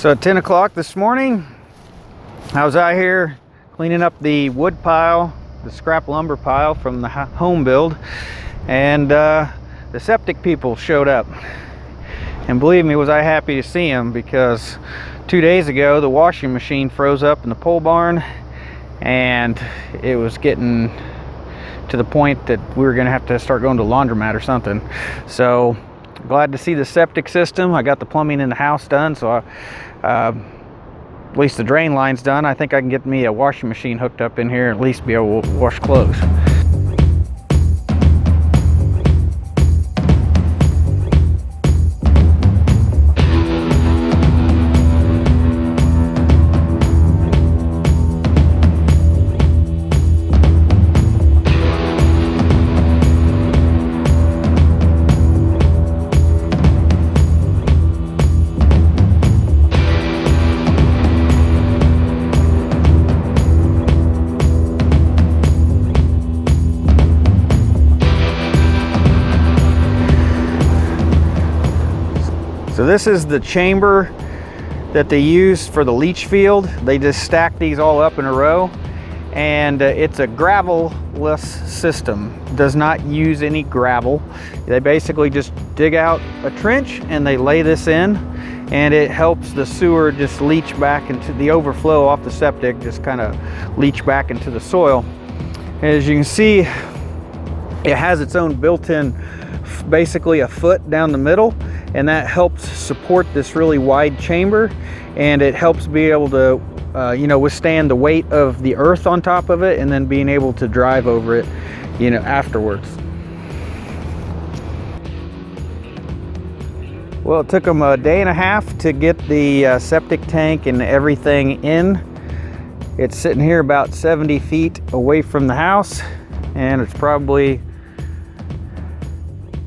So at 10 o'clock this morning, I was out here cleaning up the wood pile, the scrap lumber pile from the home build, and the septic people showed up. And believe me, was I happy to see them, because 2 days ago the washing machine froze up in the pole barn, and it was getting to the point that we were going to have to start going to laundromat or something. So glad to see the septic system. I got the plumbing in the house done, so at least the drain line's done. I think I can get me a washing machine hooked up in here and at least be able to wash clothes. So this is the chamber that they use for the leach field. They just stack these all up in a row, and it's a gravel-less system. Does not use any gravel. They basically just dig out a trench and they lay this in, and it helps the sewer just leach back into the overflow off the septic, just kind of leach back into the soil. As you can see, it has its own built-in, basically a foot down the middle, and that helps support this really wide chamber, and it helps be able to withstand the weight of the earth on top of it, and then being able to drive over it afterwards. Well, it took them a day and a half to get the septic tank and everything in. It's sitting here about 70 feet away from the house, and it's probably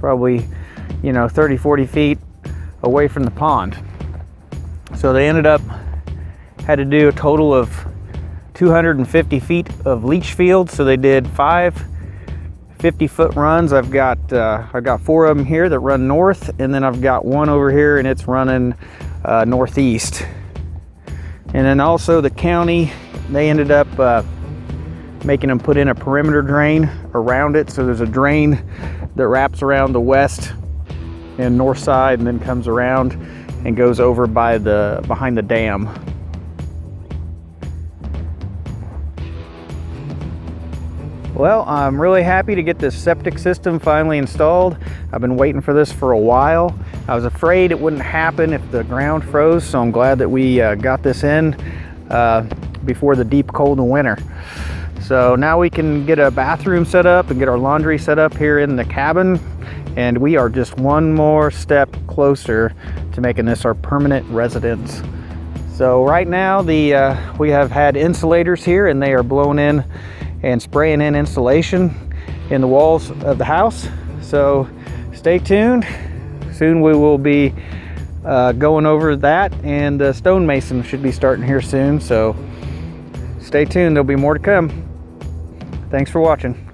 30-40 feet away from the pond. So they had to do a total of 250 feet of leach field. So they did 5 50-foot runs. I've got 4 of them here that run north, and then I've got one over here and it's running northeast. And then also the county, they ended up making them put in a perimeter drain around it. So there's a drain that wraps around the west and north side, and then comes around and goes over behind the dam. Well, I'm really happy to get this septic system finally installed. I've been waiting for this for a while. I was afraid it wouldn't happen if the ground froze, so I'm glad that we got this in before the deep cold of winter. So now we can get a bathroom set up and get our laundry set up here in the cabin, and we are just one more step closer to making this our permanent residence. So right now we have had insulators here, and they are blowing in and spraying in insulation in the walls of the house. So stay tuned. Soon we will be going over that, and the stonemason should be starting here soon. So stay tuned, there'll be more to come. Thanks for watching.